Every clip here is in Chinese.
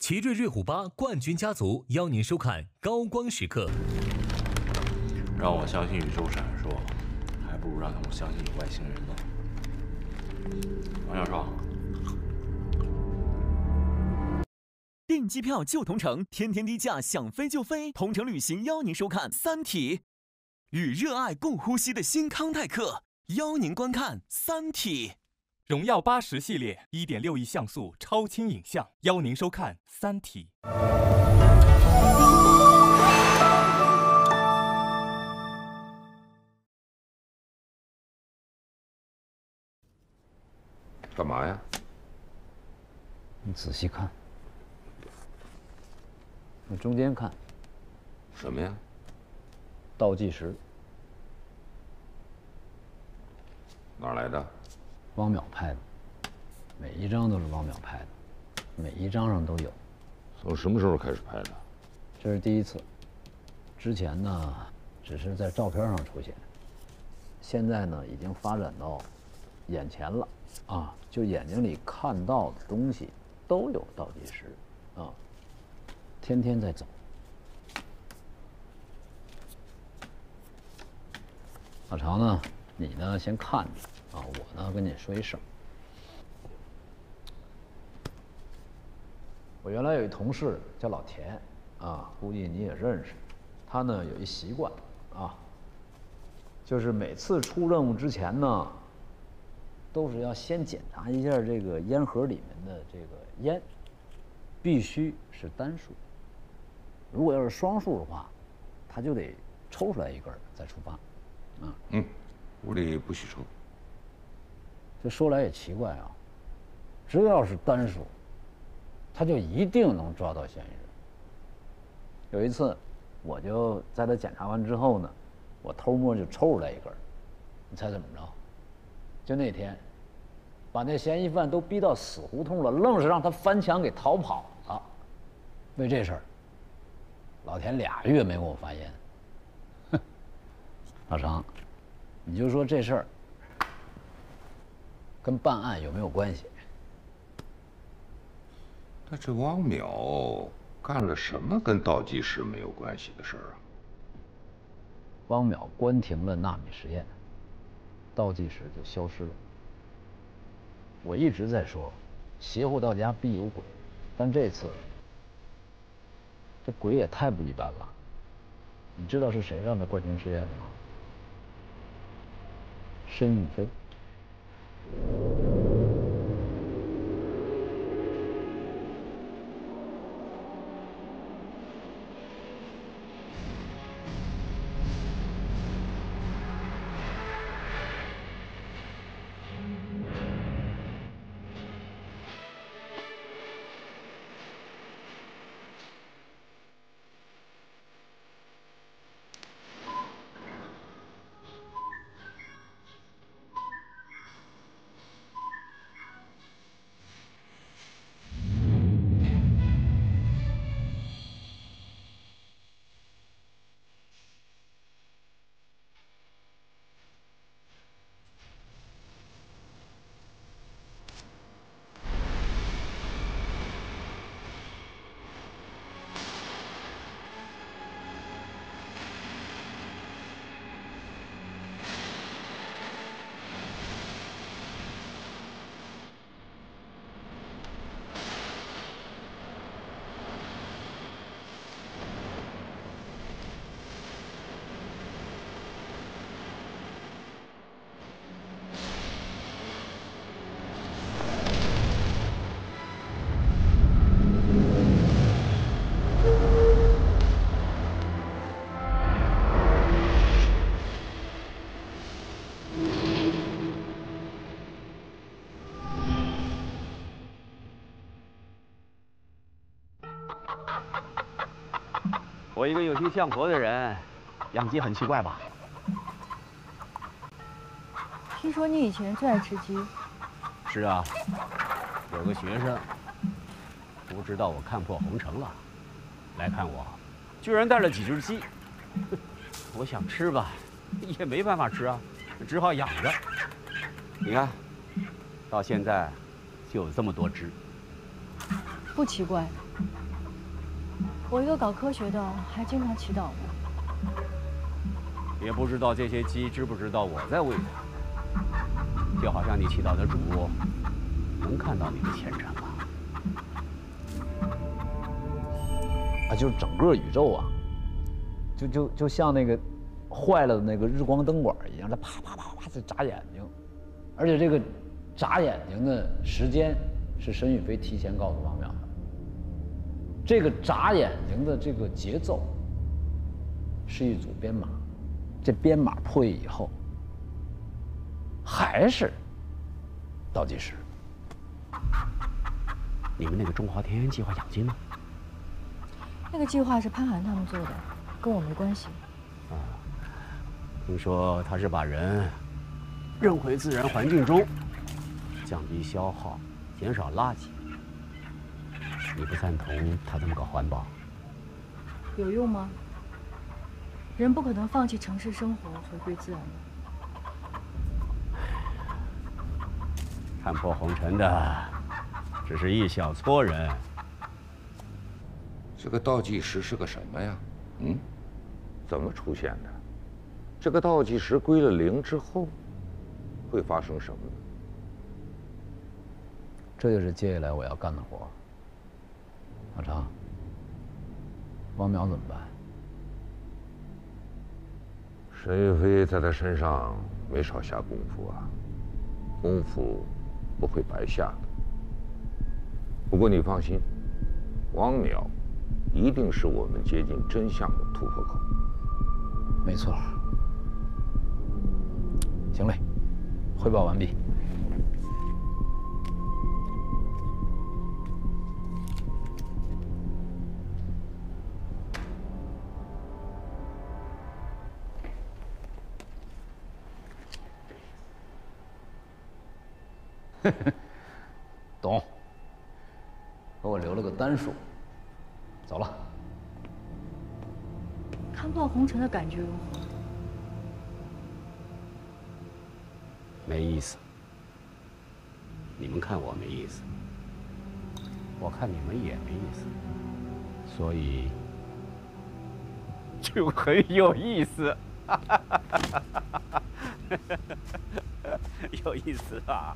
奇瑞瑞虎8冠军家族邀您收看《高光时刻》。让我相信宇宙闪烁，还不如让他们相信有外星人呢。王小双，订机票就同城，天天低价，想飞就飞。同城旅行邀您收看《三体》，与热爱共呼吸的新康泰克邀您观看《三体》。荣耀80系列1.6亿像素超清影像，邀您收看《三体》。干嘛呀？你仔细看，你中间看，什么呀？倒计时。哪儿来的？汪淼拍的，每一张都是汪淼拍的，每一张上都有。从什么时候开始拍的？这是第一次，之前呢只是在照片上出现，现在呢已经发展到眼前了啊，就眼睛里看到的东西都有倒计时啊，天天在走。老常呢，你呢先看着。啊，我呢跟你说一事儿。我原来有一同事叫老田，啊，估计你也认识。他呢有一习惯，啊，就是每次出任务之前呢，都是要先检查一下这个烟盒里面的这个烟，必须是单数。如果要是双数的话，他就得抽出来一根再出发。啊，屋里不许抽。这说来也奇怪啊，只要是单数，他就一定能抓到嫌疑人。有一次，我就在他检查完之后呢，我偷摸就抽出来一根，你猜怎么着？就那天，把那嫌疑犯都逼到死胡同了，愣是让他翻墙给逃跑了。为这事儿，老田2月没给我发烟。哼，老常，你就说这事儿跟办案有没有关系？那这汪淼干了什么跟倒计时没有关系的事儿啊？汪淼关停了纳米实验，倒计时就消失了。我一直在说，邪乎到家必有鬼，但这次，这鬼也太不一般了。你知道是谁让他关停实验的吗？申玉飞。我一个有些相佛的人，养鸡很奇怪吧？听说你以前最爱吃鸡。是啊，有个学生不知道我看破红尘了，来看我，居然带了几只鸡。我想吃吧，也没办法吃啊，只好养着。你看，到现在就有这么多只。不奇怪，我一个搞科学的，还经常祈祷呢。也不知道这些鸡知不知道我在喂它，就好像你祈祷的主能看到你的虔诚吧？啊，就是整个宇宙啊，就像那个坏了的那个日光灯管一样，它啪啪啪啪在眨眼睛，而且这个眨眼睛的时间是申玉飞提前告诉王淼的。这个眨眼睛的这个节奏是一组编码，这编码破译以后还是倒计时。你们那个中华田园计划养鸡呢？那个计划是潘寒他们做的，跟我没关系。啊，听说他是把人扔回自然环境中，降低消耗，减少垃圾。你不赞同他这么搞环保？有用吗？人不可能放弃城市生活，回归自然的。看破红尘的只是一小撮人。这个倒计时是个什么呀？怎么出现的？这个倒计时归了零之后，会发生什么呢？这就是接下来我要干的活。老常，王淼怎么办？沈玉飞在他身上没少下功夫啊，功夫不会白下的。不过你放心，王淼一定是我们接近真相的突破口。没错。行嘞，汇报完毕。懂。给我留了个单数。走了。看破红尘的感觉如何？没意思。你们看我没意思，我看你们也没意思，所以就很有意思。有意思啊！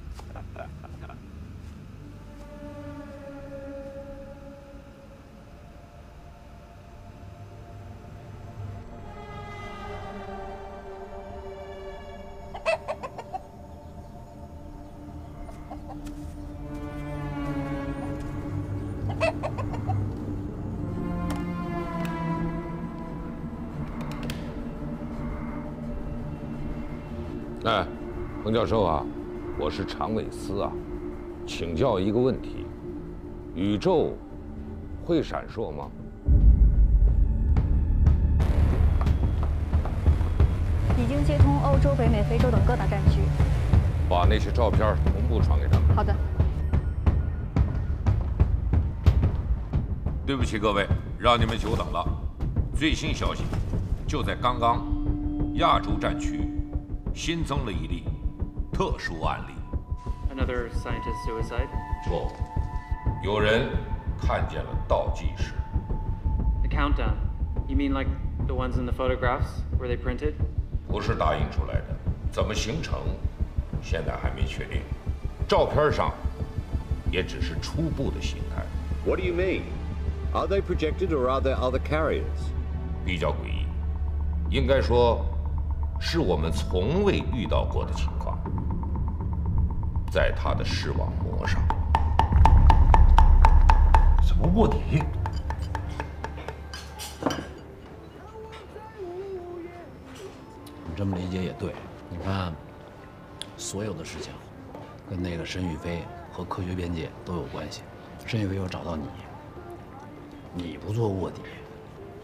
哎，彭教授啊，我是常伟思啊，请教一个问题：宇宙会闪烁吗？已经接通欧洲、北美、非洲等各大战区。把那些照片同步传给他们。好的。对不起各位，让你们久等了。最新消息，就在刚刚，亚洲战区新增了一例特殊案例。Another scientist suicide? 错，有人看见了倒计时。The countdown? You mean like the ones in the photographs? Were they printed? 不是打印出来的，怎么形成，现在还没确定。照片上也只是初步的形态。What do you mean? Are they projected or are there other carriers? 比较诡异，应该说是我们从未遇到过的情况。在他的视网膜上，什么卧底？你这么理解也对。你看，所有的事情跟那个申玉飞和科学边界都有关系。申玉飞又找到你，你不做卧底，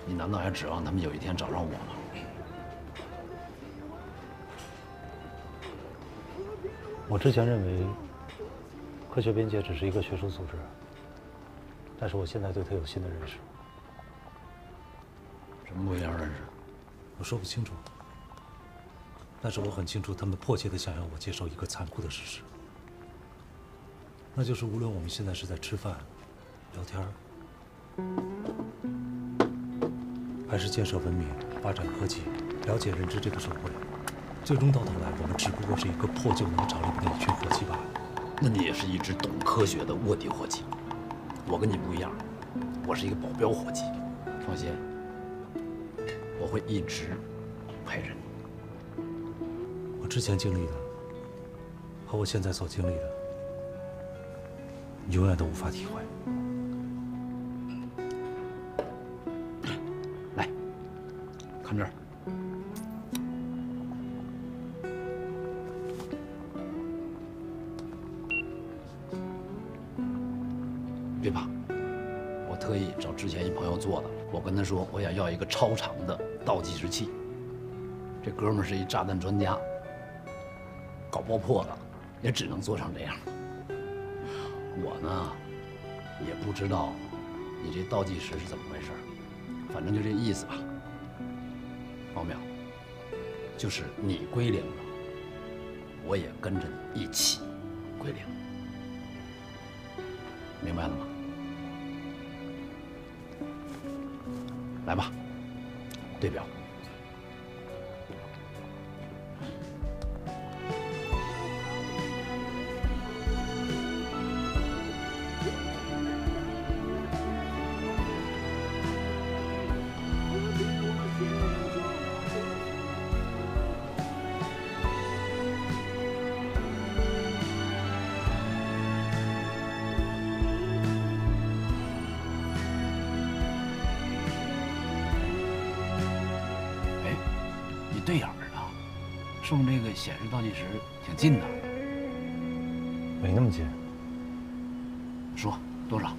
你难道还指望他们有一天找上我吗？我之前认为科学边界只是一个学术组织，但是我现在对它有新的认识。什么不一样认识？我说不清楚，但是我很清楚，他们迫切地想要我接受一个残酷的事实，那就是无论我们现在是在吃饭、聊天，还是建设文明、发展科技、了解认知这个社会。最终到头来，我们只不过是一个破旧能找里边的一群伙计罢了。那你也是一只懂科学的卧底伙计，我跟你不一样，我是一个保镖伙计。放心，我会一直陪着你。我之前经历的和我现在所经历的，你永远都无法体会。来，看这儿。别怕，我特意找之前一朋友做的。我跟他说，我想要一个超长的倒计时器。这哥们儿是一炸弹专家，搞爆破的也只能做成这样。我呢，也不知道你这倒计时是怎么回事，反正就这意思吧。王淼，就是你归零了，我也跟着你一起归零，明白了吗？来吧，对表。对眼儿啊，冲这个显示倒计时挺近的。没那么近。说多少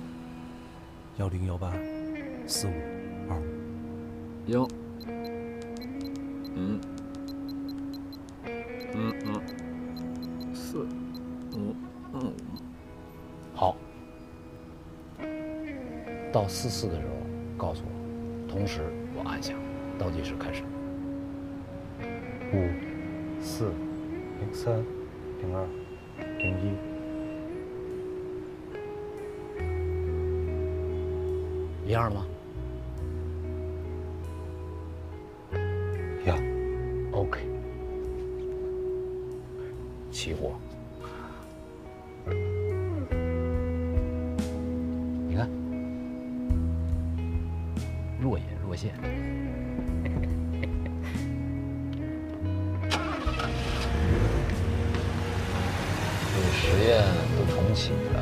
？10184525。455。好，到44的时候告诉我，同时我按下倒计时开始。5、4、03、02、01。一样了吗？一样。OK。起火。你看，若隐若现。实验都重启了，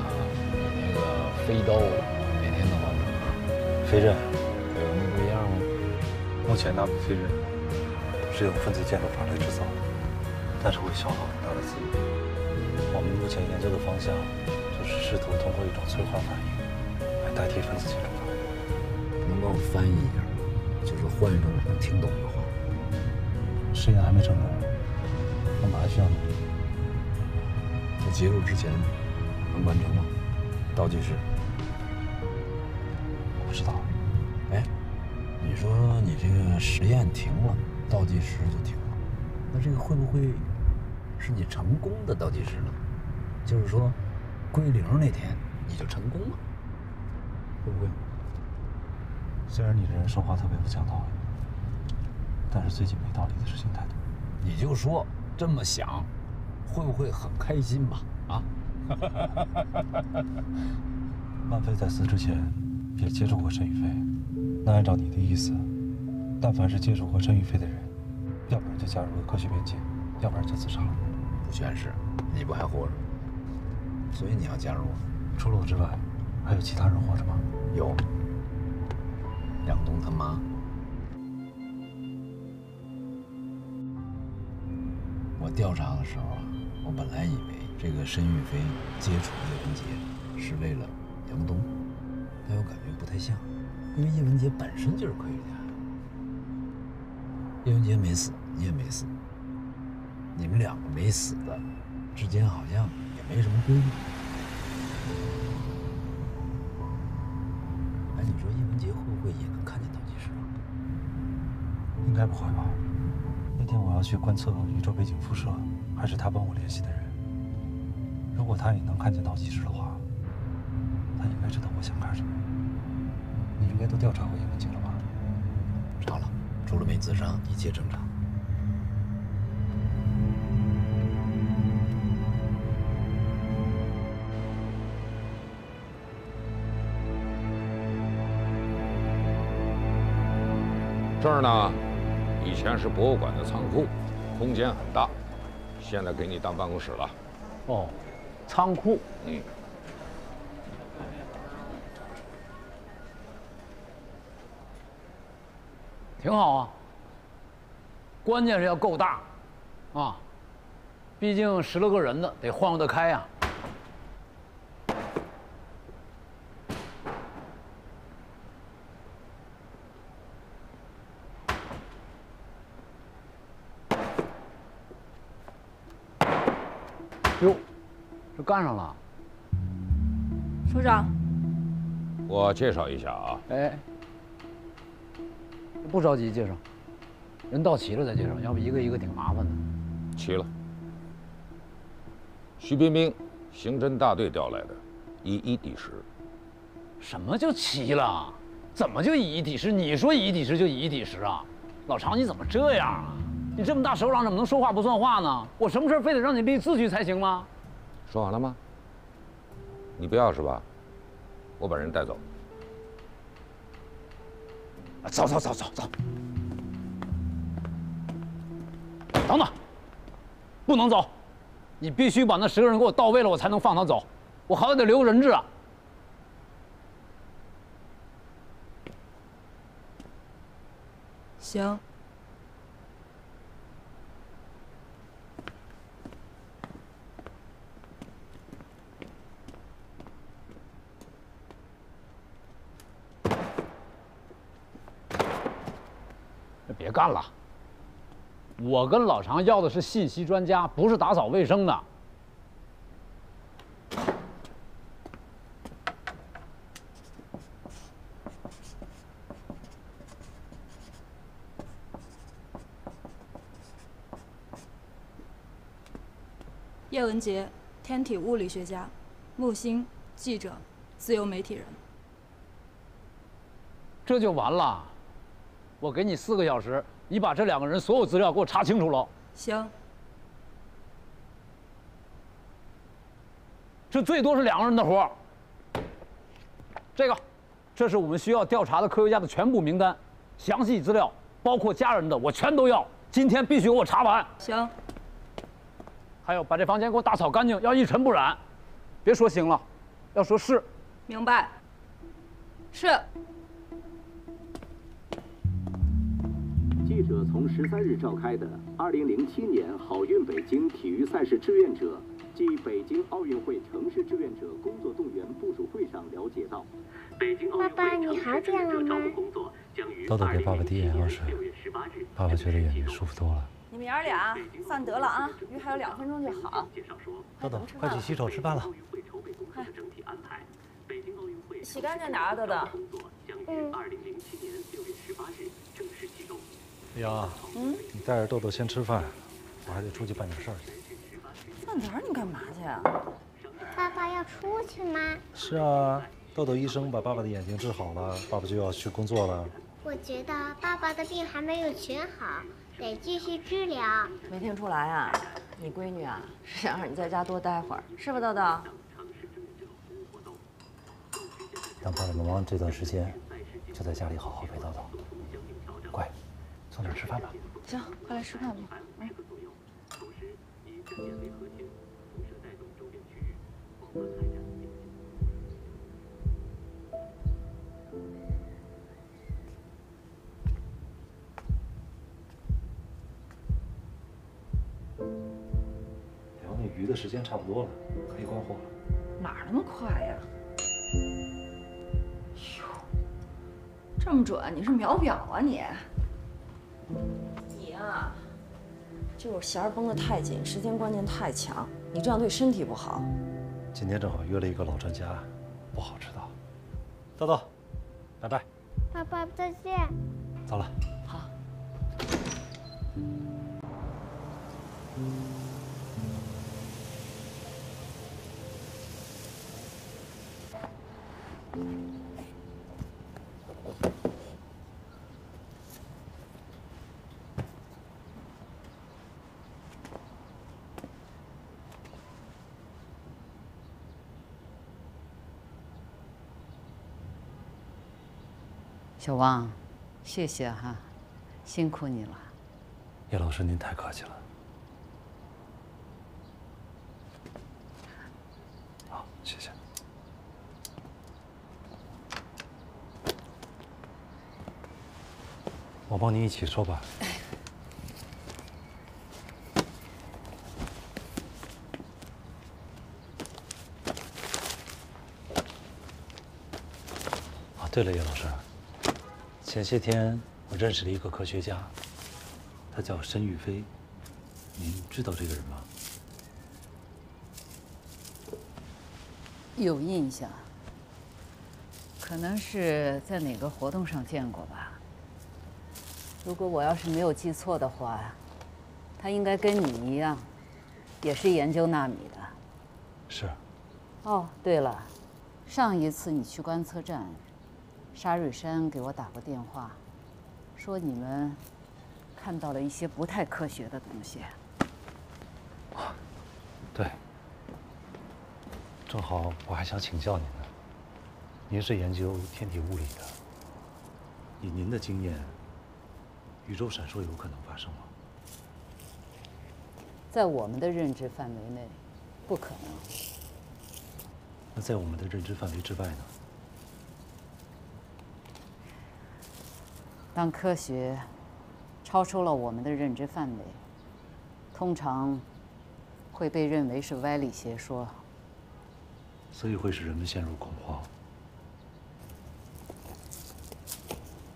你那个飞刀哪天能完成啊？飞刃有什么不一样吗？目前那部飞刃是用分子建构法来制造，但是会消耗很大的资源。我们目前研究的方向就是试图通过一种催化反应来代替分子建构法。能帮我翻译一下吗？就是换一种我能听懂的话。实验还没成功，我们还需要努力。在结束之前能完成吗？倒计时。我不知道。哎，你说你这个实验停了，倒计时就停了，那这个会不会是你成功的倒计时呢？就是说，归零那天你就成功了，会不会？虽然你这人说话特别不讲道理，但是最近没道理的事情太多。你就说这么想。会不会很开心吧？啊！曼飞在死之前也接触过申玉飞，那按照你的意思，但凡是接触过申玉飞的人，要不然就加入了科学边界，要不然就自杀了。不全是，你不还活着？所以你要加入。除了我之外，还有其他人活着吗？有。梁东他妈。我调查的时候啊。我本来以为这个申玉飞接触叶文洁是为了梁东，但我感觉不太像，因为叶文洁本身就是科学家。叶文洁没死，你也没死，你们两个没死的之间好像也没什么规律。哎，你说叶文洁会不会也能看见倒计时啊？应该不会吧？那天我要去观测宇宙背景辐射。还是他帮我联系的人。如果他也能看见倒计时的话，他应该知道我想干什么。你应该都调查过叶文洁了吧？除了没自伤，一切正常。这儿呢，以前是博物馆的仓库，空间很大，现在给你当办公室了。哦，仓库。嗯。挺好啊。关键是要够大，啊，毕竟10来个人呢，得晃悠得开呀。哟，这干上了。首长，我介绍一下啊。哎，不着急介绍，人到齐了再介绍，要不一个一个挺麻烦的。齐了。徐彬彬，刑侦大队调来的，以一抵10。什么就齐了？怎么就以一抵10？你说以一抵10就以一抵10啊？老常你怎么这样啊？你这么大首长怎么能说话不算话呢？我什么事非得让你立字据才行吗？说完了吗？你不要是吧？我把人带走。走。等等，不能走，你必须把那10个人给我到位了，我才能放他走。我好歹得留个人质啊。行。别干了！我跟老常要的是信息专家，不是打扫卫生的。叶文洁，天体物理学家，木星，记者，自由媒体人。这就完了？我给你4个小时，你把这2个人所有资料给我查清楚了。行。这最多是2个人的活儿。这是我们需要调查的科学家的全部名单，详细资料，包括家人的，我全都要。今天必须给我查完。行。还有，把这房间给我打扫干净，要一尘不染。别说行了，要说是。明白。是。记者从13日召开的2007年好运北京体育赛事志愿者暨北京奥运会城市志愿者工作动员部署会上了解到，北京奥运会城市志愿者招募工作将于豆豆给爸爸滴眼药水，爸爸觉得眼睛舒服多了。你们爷儿俩散得了啊，鱼还有2分钟就好。豆豆，快去洗手吃饭了。洗干净点啊，豆豆。呀，你带着豆豆先吃饭，我还得出去办点事儿去。散得你干嘛去啊？爸爸要出去吗？是啊，豆豆医生把爸爸的眼睛治好了，爸爸就要去工作了。我觉得爸爸的病还没有全好，得继续治疗。没听出来啊，你闺女啊是想让你在家多待会儿，是吧，豆豆？让爸爸妈妈这段时间就在家里好好陪豆豆。乖，送点吃饭吧。行，快来吃饭吧。聊那鱼的时间差不多了，可以关火了。哪儿那么快呀？哟，这么准？你是秒表啊你？你呀，就是弦儿绷得太紧，时间观念太强，你这样对身体不好。今天正好约了一个老专家，不好迟到。豆豆，拜拜。爸爸再见。走了。好。小王，谢谢哈，辛苦你了。叶老师，您太客气了。好，谢谢。我帮您一起说吧。啊，对了，叶老师，前些天我认识了一个科学家，他叫申玉飞，您知道这个人吗？有印象，可能是在哪个活动上见过吧。如果我要是没有记错的话，他应该跟你一样，也是研究纳米的。是。哦，对了，上一次你去观测站，沙瑞山给我打过电话，说你们看到了一些不太科学的东西。对。正好我还想请教您呢，您是研究天体物理的，以您的经验，宇宙闪烁有可能发生吗？在我们的认知范围内，不可能。那在我们的认知范围之外呢？当科学超出了我们的认知范围，通常会被认为是歪理邪说，所以会使人们陷入恐慌。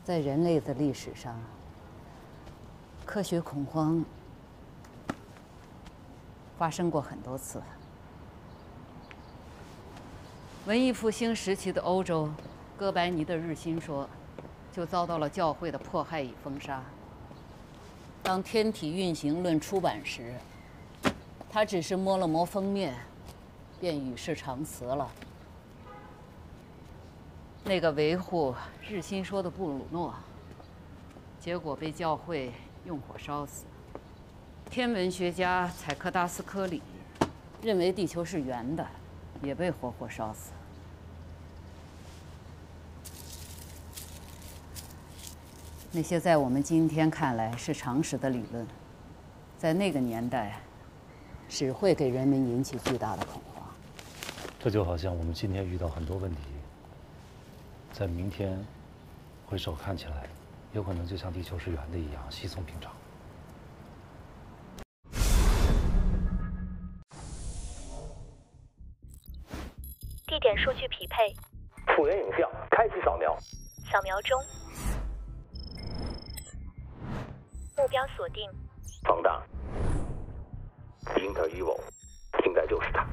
在人类的历史上，科学恐慌发生过很多次。文艺复兴时期的欧洲，哥白尼的日心说就遭到了教会的迫害与封杀。当《天体运行论》出版时，他只是摸了摸封面，便与世长辞了。那个维护日心说的布鲁诺，结果被教会用火烧死。天文学家采克达斯科里认为地球是圆的，也被活活烧死。那些在我们今天看来是常识的理论，在那个年代，只会给人们引起巨大的恐慌。这就好像我们今天遇到很多问题，在明天回首看起来，有可能就像地球是圆的一样稀松平常。地点数据匹配，复原影像开始扫描，扫描中，目标锁定，放大。Inter-Evo， 应该就是它。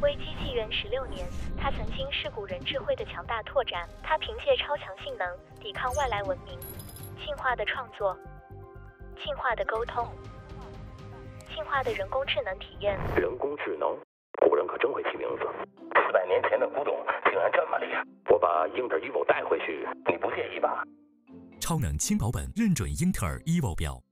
为机器人16年，它曾经是古人智慧的强大拓展。它凭借超强性能抵抗外来文明，进化的创作，进化的沟通，进化的人工智能体验。人工智能，古人可真会起名字。400年前的古董竟然这么厉害，我把英特尔 Evo 带回去，你不介意吧？超能轻薄本认准英特尔 Evo 标。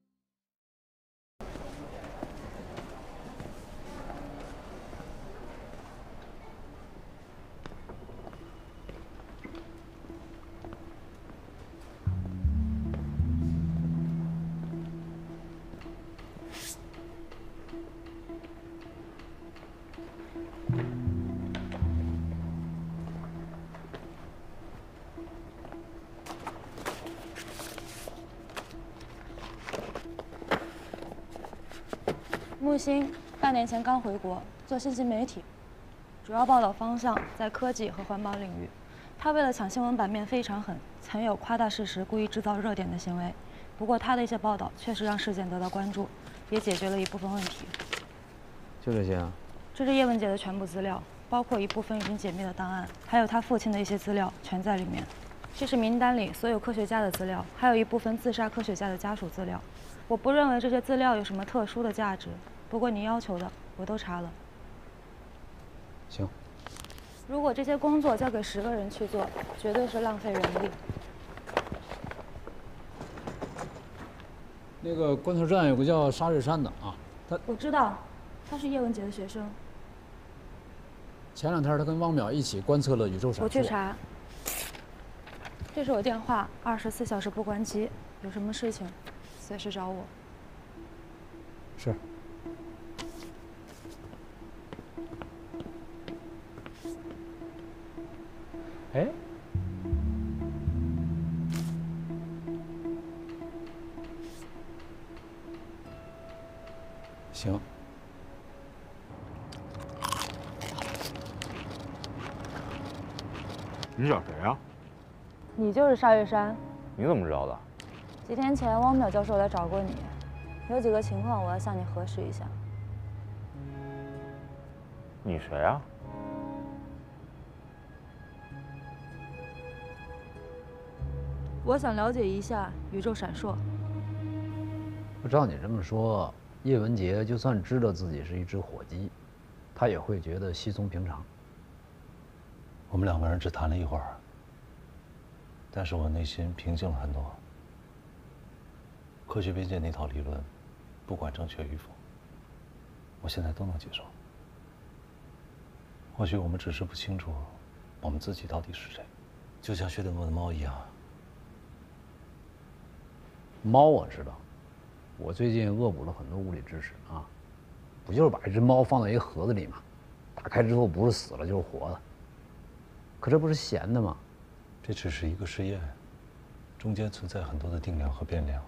木星半年前刚回国做信息媒体，主要报道方向在科技和环保领域。他为了抢新闻版面非常狠，曾有夸大事实、故意制造热点的行为。不过他的一些报道确实让事件得到关注，也解决了一部分问题。就这些啊？这是叶文洁的全部资料，包括一部分已经解密的档案，还有他父亲的一些资料，全在里面。这是名单里所有科学家的资料，还有一部分自杀科学家的家属资料。我不认为这些资料有什么特殊的价值，不过你要求的我都查了。行。如果这些工作交给10个人去做，绝对是浪费人力。那个观测站有个叫沙瑞山的啊，我知道，他是叶文洁的学生。前2天他跟汪淼一起观测了宇宙闪烁。我去查。这是我电话，24小时不关机，有什么事情随时找我。是。哎，行。你找谁啊？你就是沙月山。你怎么知道的？几天前汪淼教授来找过你，有几个情况我要向你核实一下。你谁啊？我想了解一下宇宙闪烁。照你这么说，叶文洁就算知道自己是一只火鸡，他也会觉得稀松平常。我们两个人只谈了一会儿，但是我内心平静了很多。科学边界那套理论，不管正确与否，我现在都能接受。或许我们只是不清楚我们自己到底是谁，就像薛定谔的猫一样。猫我知道，我最近恶补了很多物理知识啊，不就是把一只猫放到一个盒子里吗？打开之后不是死了就是活的。可这不是闲的吗？这只是一个实验，中间存在很多的定量和变量。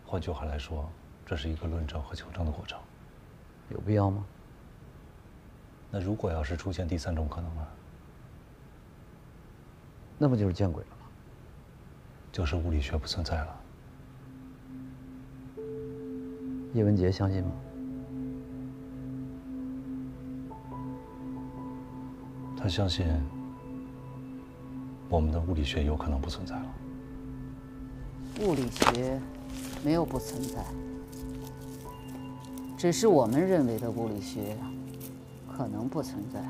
换句话来说，这是一个论证和求证的过程。有必要吗？那如果要是出现第三种可能呢？那不就是见鬼了吗？就是物理学不存在了。叶文洁相信吗？他相信我们的物理学有可能不存在了。物理学没有不存在，只是我们认为的物理学可能不存在。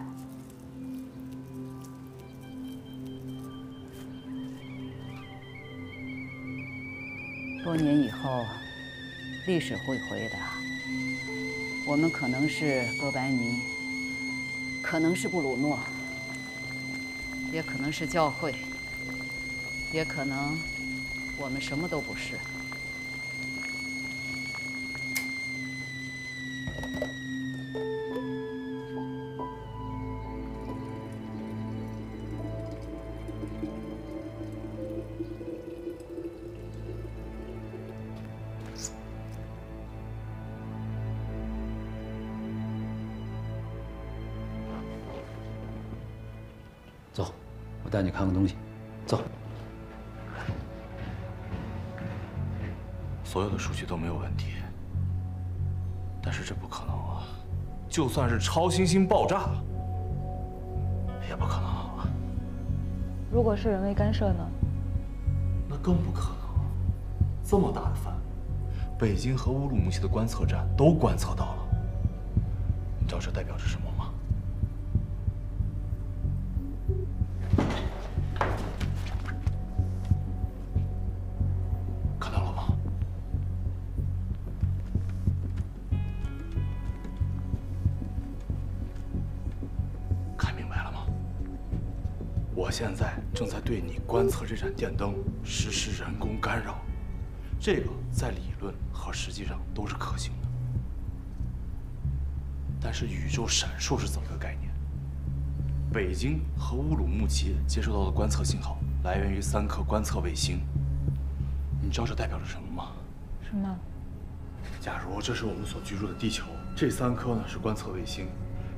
多年以后，历史会回答，我们可能是哥白尼，可能是布鲁诺，也可能是教会，也可能我们什么都不是。走，我带你看看东西。走。所有的数据都没有问题，但是这不可能啊！就算是超新星爆炸，也不可能啊！如果是人为干涉呢？那更不可能。这么大的范围，北京和乌鲁木齐的观测站都观测到了。你知道这代表着什么吗？看到了吗？看明白了吗？我现在正在对你观测这盏电灯实施人工干扰，这个在理论和实际上都是可行的。但是宇宙闪烁是怎么个概念？北京和乌鲁木齐接收到的观测信号来源于3颗观测卫星，你知道这代表着什么吗？什么？假如这是我们所居住的地球，这3颗呢是观测卫星。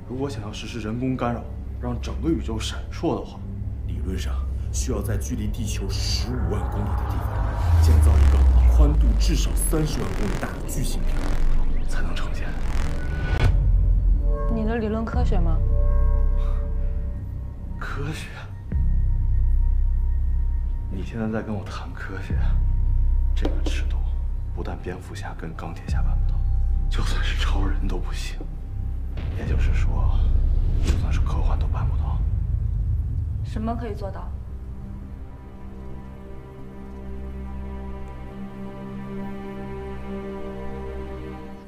如果想要实施人工干扰，让整个宇宙闪烁的话，理论上需要在距离地球15万公里的地方建造一个宽度至少30万公里大的巨星体，才能呈现。你的理论科学吗？科学？你现在在跟我谈科学？这个尺度，不但蝙蝠侠跟钢铁侠办不到，就算是超人都不行。也就是说，就算是科幻都办不到。什么可以做到？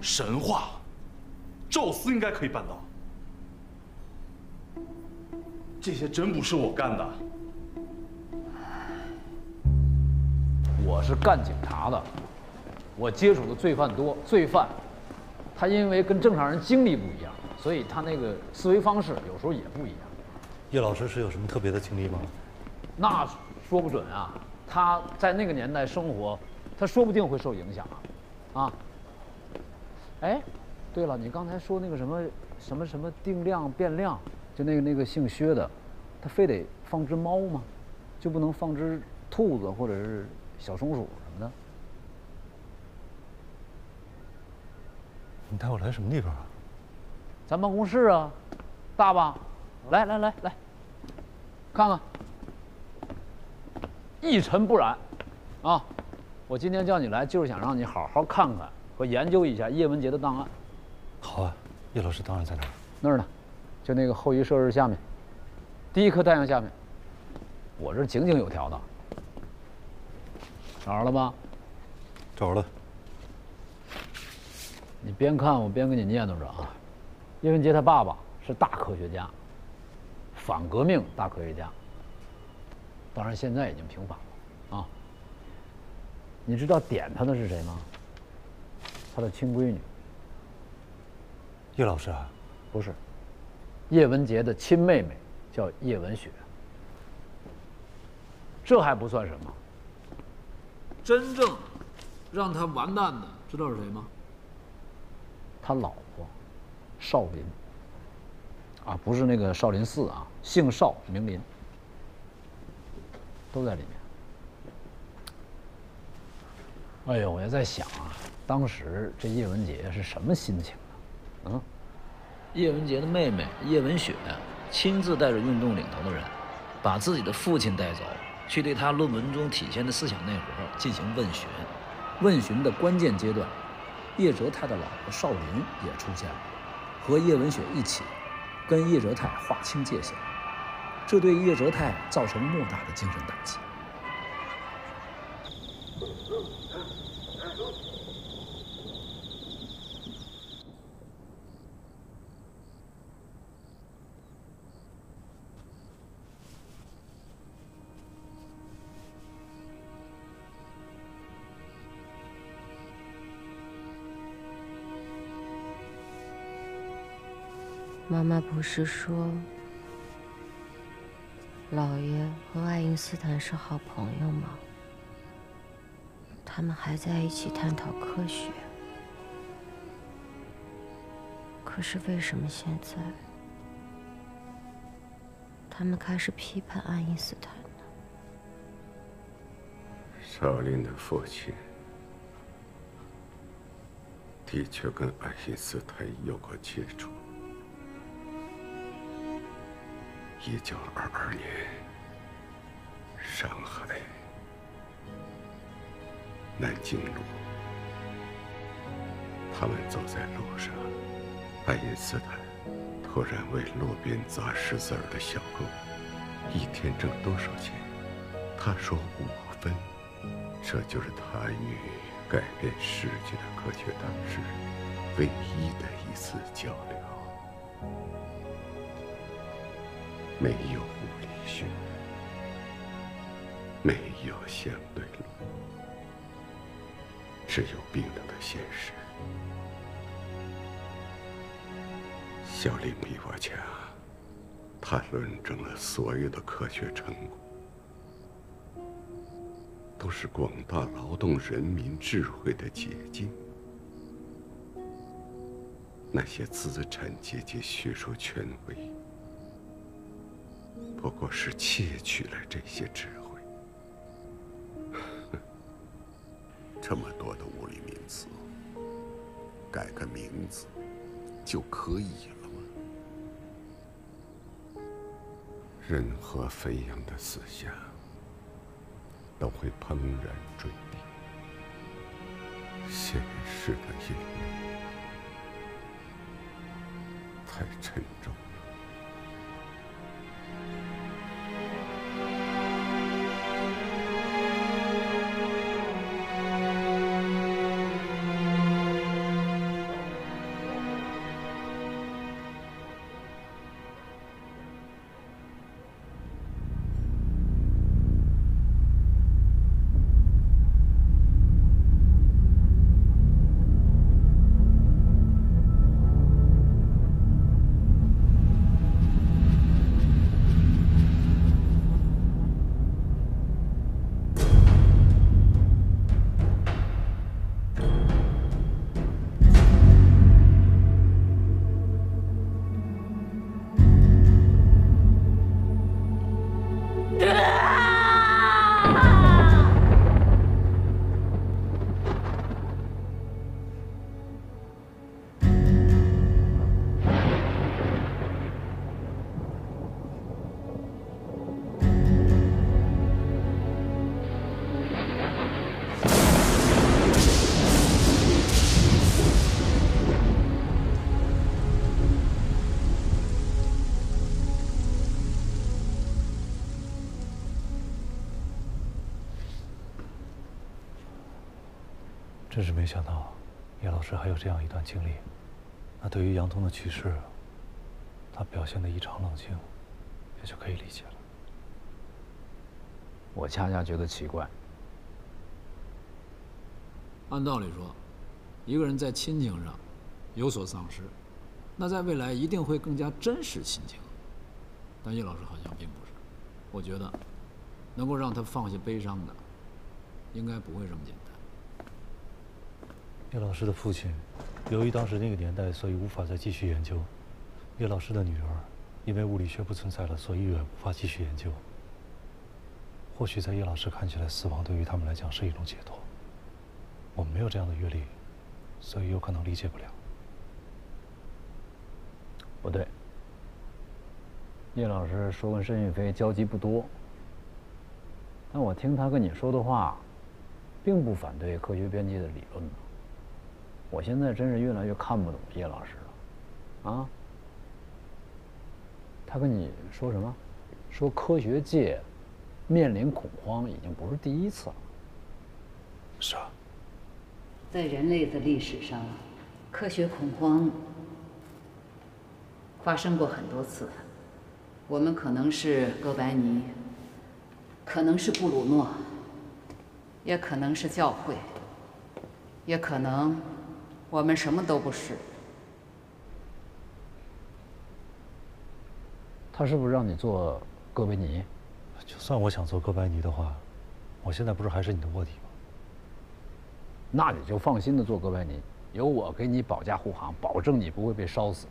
神话，宙斯应该可以办到。这些真不是我干的。我是干警察的，我接触的罪犯多，罪犯他因为跟正常人经历不一样，所以他那个思维方式有时候也不一样。叶老师是有什么特别的经历吗？那说不准啊，他在那个年代生活，他说不定会受影响啊。哎，对了，你刚才说那个什么定量变量，就那个姓薛的，他非得放只猫吗？就不能放只兔子或者是小松鼠什么的？你带我来什么地方啊？咱办公室啊，大吧？来，看看，一尘不染，啊！我今天叫你来，就是想让你好好看看和研究一下叶文洁的档案。好啊，叶老师档案在哪儿？那儿呢，就那个后一射日下面，第一颗太阳下面。我这井井有条的，找着了吧？找着了。你边看我边给你念叨着啊。叶文洁他爸爸是大科学家，反革命大科学家。当然现在已经平反了啊。你知道点他的是谁吗？他的亲闺女。叶老师啊？不是，叶文洁的亲妹妹叫叶文雪。这还不算什么，真正让他完蛋的，知道是谁吗？他老婆少林，啊，不是那个少林寺啊，姓少名林，都在里面。哎呦，我也在想啊，当时这叶文洁是什么心情呢？嗯，叶文洁的妹妹叶文雪亲自带着运动领头的人，把自己的父亲带走，去对他论文中体现的思想内核进行问询。问询的关键阶段，叶哲泰的老婆少林也出现了，和叶文雪一起跟叶哲泰划清界限，这对叶哲泰造成莫大的精神打击。妈妈不是说，老爷和爱因斯坦是好朋友吗？他们还在一起探讨科学。可是为什么现在，他们开始批判爱因斯坦呢？少林的父亲的确跟爱因斯坦有过接触。1922年，上海南京路，他们走在路上，爱因斯坦突然为路边砸石子儿的小狗一天挣多少钱？他说5分，这就是他与改变世界的科学大师唯一的一次交流。没有物理学，没有相对论，只有冰冷的现实。小林比我强，他论证了所有的科学成果，都是广大劳动人民智慧的结晶。那些资产阶级学术权威，不过是窃取了这些智慧。这么多的物理名词，改个名字就可以了吗？任何飞扬的思想都会怦然坠地，现实的引力太沉重。真是没想到，叶老师还有这样一段经历。那对于杨东的去世，他表现得异常冷静，也就可以理解了。我恰恰觉得奇怪。按道理说，一个人在亲情上有所丧失，那在未来一定会更加珍视亲情。但叶老师好像并不是。我觉得，能够让他放下悲伤的，应该不会这么简单。叶老师的父亲，由于当时那个年代，所以无法再继续研究。叶老师的女儿，因为物理学不存在了，所以也无法继续研究。或许在叶老师看起来，死亡对于他们来讲是一种解脱。我们没有这样的阅历，所以有可能理解不了。不对，叶老师说跟申玉飞交集不多，但我听他跟你说的话，并不反对科学边界的理论呢。我现在真是越来越看不懂叶老师了，啊？他跟你说什么？说科学界面临恐慌已经不是第一次了。是啊。在人类的历史上，科学恐慌发生过很多次。我们可能是哥白尼，可能是布鲁诺，也可能是教会，也可能我们什么都不是。他是不是让你做哥白尼？就算我想做哥白尼的话，我现在不是还是你的卧底吗？那你就放心的做哥白尼，有我给你保驾护航，保证你不会被烧死。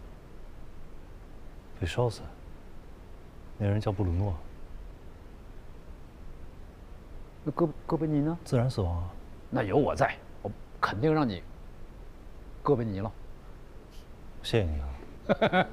被烧死？那人叫布鲁诺。那哥白尼呢？自然死亡啊。那有我在，我肯定让你哥白尼了。谢谢你啊。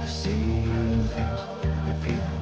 Same things repeat.